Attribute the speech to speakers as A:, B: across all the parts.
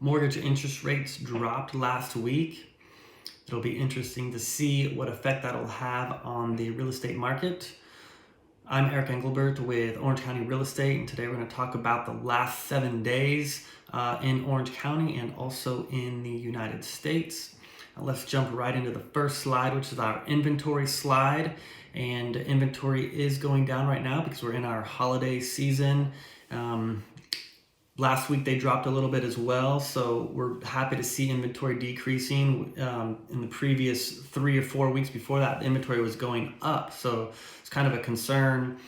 A: Mortgage interest rates dropped last week. It'll be interesting to see what effect that'll have on the real estate market. I'm Eric Engelbert with Orange County Real Estate, and today we're going to talk about the last 7 days in Orange County and also in the United States. Let's jump right into the first slide, which is our inventory slide. And inventory is going down right now because we're in our holiday season. Last week they dropped a little bit as well, so we're happy to see inventory decreasing. In the previous 3 or 4 weeks before that, the inventory was going up, so it's kind of a concern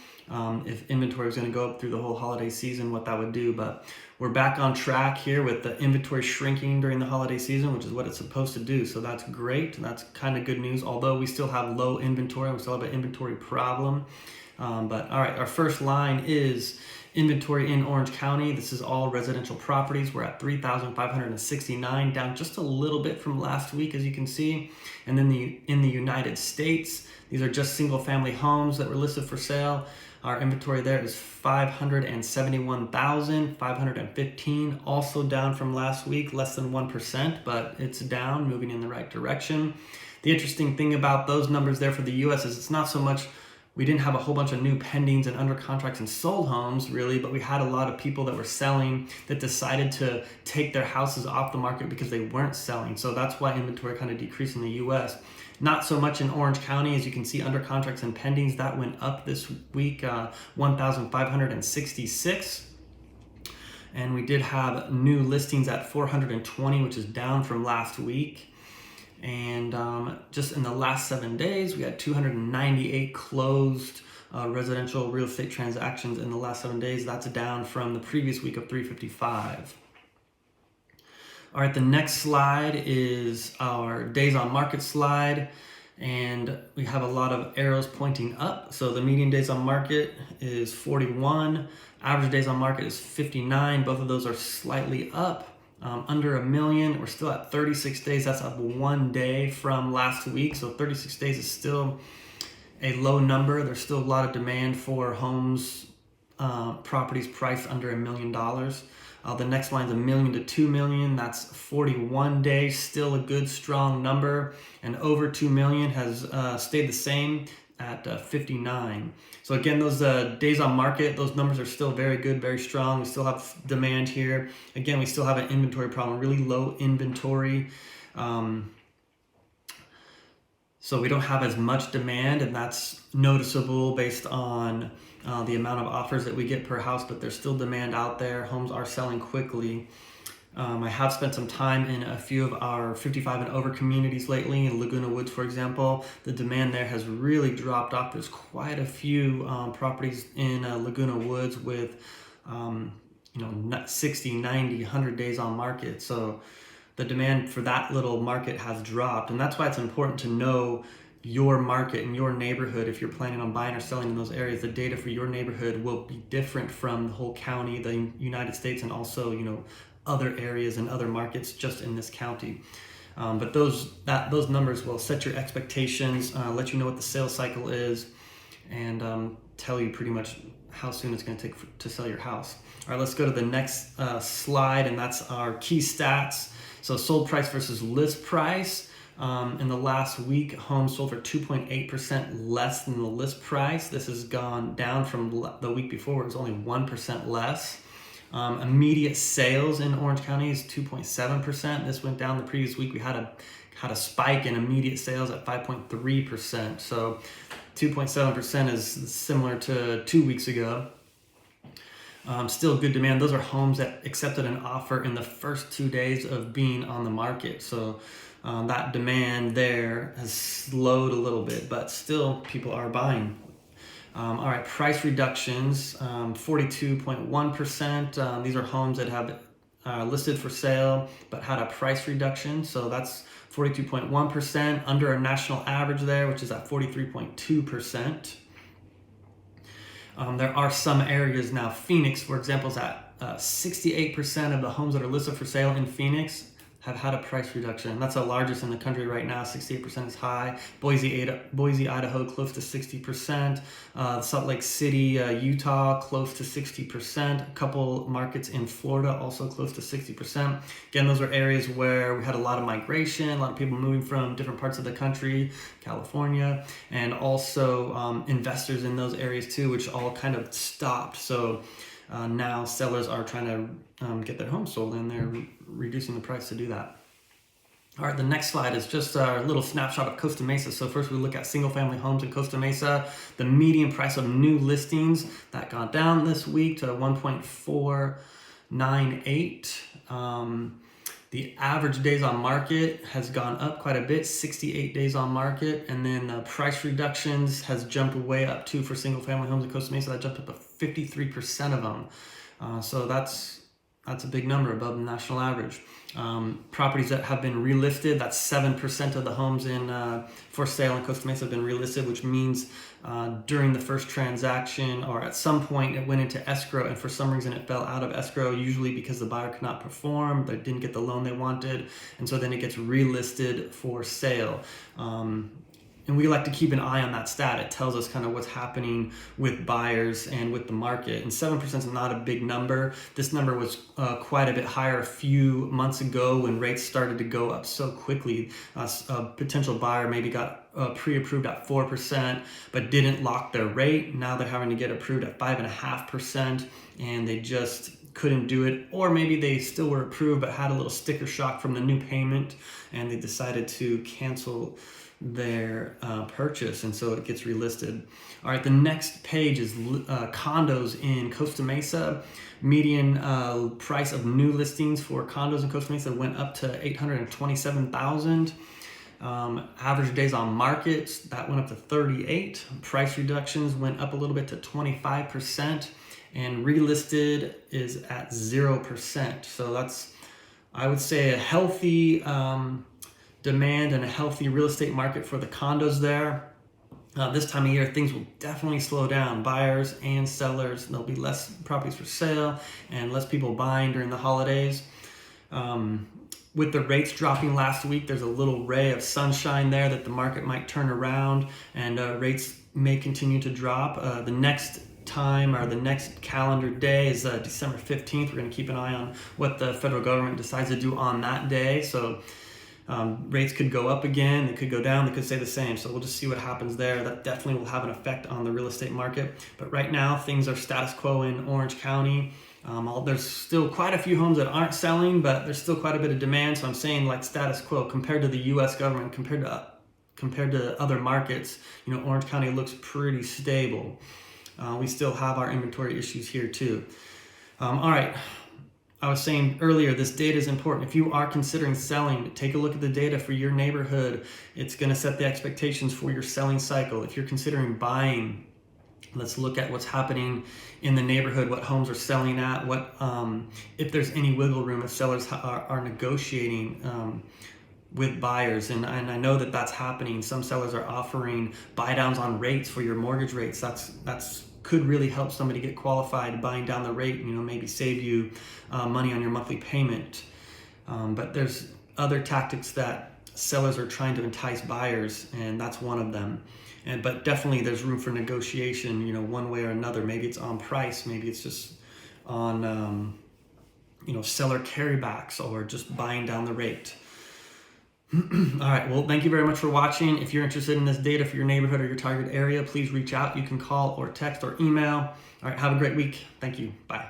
A: if inventory was going to go up through the whole holiday season, what that would do. But we're back on track here with the inventory shrinking during the holiday season, which is what it's supposed to do, so that's great. That's kind of good news, although we still have low inventory. We still have an inventory problem. But all right, our first line is inventory in Orange County. This is all residential properties. We're at 3,569, down just a little bit from last week, as you can see. And then in the United States, these are just single family homes that were listed for sale. Our inventory there is 571,515, also down from last week, less than 1%, but it's down, moving in the right direction. The interesting thing about those numbers there for the US is it's not so much we didn't have a whole bunch of new pendings and under contracts and sold homes really, but we had a lot of people that were selling that decided to take their houses off the market because they weren't selling. So that's why inventory kind of decreased in the US. Not so much in Orange County. As you can see, under contracts and pendings, that went up this week, 1,566. And we did have new listings at 420, which is down from last week. And just in the last 7 days, we had 298 closed residential real estate transactions in the last 7 days. That's down from the previous week of 355. All right, the next slide is our days on market slide. And we have a lot of arrows pointing up. So the median days on market is 41. Average days on market is 59. Both of those are slightly up. Under $1 million, we're still at 36 days. That's up 1 day from last week. So 36 days is still a low number. There's still a lot of demand for homes, properties priced under $1 million. The next line is $1 million to $2 million. That's 41 days, still a good, strong number. And over $2 million has stayed the same at 59. So again, those days on market, those numbers are still very good, very strong. We still have demand here. Again, we still have an inventory problem, really low inventory. So we don't have as much demand, and that's noticeable based on the amount of offers that we get per house, but there's still demand out there. Homes are selling quickly. I have spent some time in a few of our 55 and over communities lately, in Laguna Woods, for example. The demand there has really dropped off. There's quite a few properties in Laguna Woods with 60, 90, 100 days on market. So the demand for that little market has dropped. And that's why it's important to know your market and your neighborhood. If you're planning on buying or selling in those areas, the data for your neighborhood will be different from the whole county, the United States, and also, other areas and other markets just in this county. But those numbers will set your expectations, let you know what the sales cycle is, and tell you pretty much how soon it's going to take to sell your house. All right, let's go to the next slide, and that's our key stats. So sold price versus list price. In the last week, homes sold for 2.8% less than the list price. This has gone down from the week before, where it was only 1% less. Immediate sales in Orange County is 2.7%. This went down the previous week. We had a spike in immediate sales at 5.3%. So 2.7% is similar to 2 weeks ago. Still good demand. Those are homes that accepted an offer in the first 2 days of being on the market. So that demand there has slowed a little bit, but still people are buying. All right, price reductions, 42.1%. These are homes that have listed for sale but had a price reduction. So that's 42.1%, under a national average there, which is at 43.2%. There are some areas now. Phoenix, for example, is at 68% of the homes that are listed for sale in Phoenix have had a price reduction. That's the largest in the country right now. 68% is high. Boise, Idaho, close to 60%. Salt Lake City, Utah, close to 60%. A couple markets in Florida, also close to 60%. Again, those are areas where we had a lot of migration, a lot of people moving from different parts of the country, California, and also investors in those areas too, which all kind of stopped. So now sellers are trying to get their homes sold, and they're reducing the price to do that. All right, the next slide is just a little snapshot of Costa Mesa. So first we look at single family homes in Costa Mesa. The median price of new listings, that got down this week to 1.498. The average days on market has gone up quite a bit, 68 days on market. And then the price reductions has jumped way up too for single family homes in Costa Mesa. That jumped up to 53% of them. So that's a big number, above the national average. Properties that have been relisted, that's 7% of the homes in for sale in Costa Mesa have been relisted, which means during the first transaction or at some point it went into escrow, and for some reason it fell out of escrow, usually because the buyer could not perform, they didn't get the loan they wanted, and so then it gets relisted for sale. And we like to keep an eye on that stat. It tells us kind of what's happening with buyers and with the market. And 7% is not a big number. This number was quite a bit higher a few months ago when rates started to go up so quickly. A potential buyer maybe got pre-approved at 4%, but didn't lock their rate. Now they're having to get approved at 5.5%, and they just couldn't do it. Or maybe they still were approved but had a little sticker shock from the new payment, and they decided to cancel their purchase, and so it gets relisted. All right, the next page is condos in Costa Mesa. Median price of new listings for condos in Costa Mesa went up to 827,000. Average days on market, that went up to 38. Price reductions went up a little bit to 25%, and relisted is at 0%. So that's, I would say, a healthy demand and a healthy real estate market for the condos there. This time of year, things will definitely slow down. Buyers and sellers, there'll be less properties for sale and less people buying during the holidays. With the rates dropping last week, there's a little ray of sunshine there that the market might turn around, and rates may continue to drop. The next time, or the next calendar day, is December 15th. We're going to keep an eye on what the federal government decides to do on that day. So rates could go up again, they could go down, they could stay the same. So we'll just see what happens there. That definitely will have an effect on the real estate market. But right now, things are status quo in Orange County. There's still quite a few homes that aren't selling, but there's still quite a bit of demand. So I'm saying, like, status quo compared to the U.S. government, compared to other markets. You know, Orange County looks pretty stable. We still have our inventory issues here too. All right. I was saying earlier, this data is important. If you are considering selling, take a look at the data for your neighborhood. It's going to set the expectations for your selling cycle. If you're considering buying, let's look at what's happening in the neighborhood, what homes are selling at, what if there's any wiggle room, if sellers are negotiating with buyers. And I know that that's happening. Some sellers are offering buy downs on rates for your mortgage rates. That's could really help somebody get qualified, buying down the rate, you know, maybe save you money on your monthly payment. But there's other tactics that sellers are trying to entice buyers, and that's one of them. But definitely there's room for negotiation, you know, one way or another. Maybe it's on price, maybe it's just on, seller carrybacks, or just buying down the rate. All right, well, thank you very much for watching. If you're interested in this data for your neighborhood or your target area, please reach out. You can call or text or email. All right, have a great week. Thank you. Bye.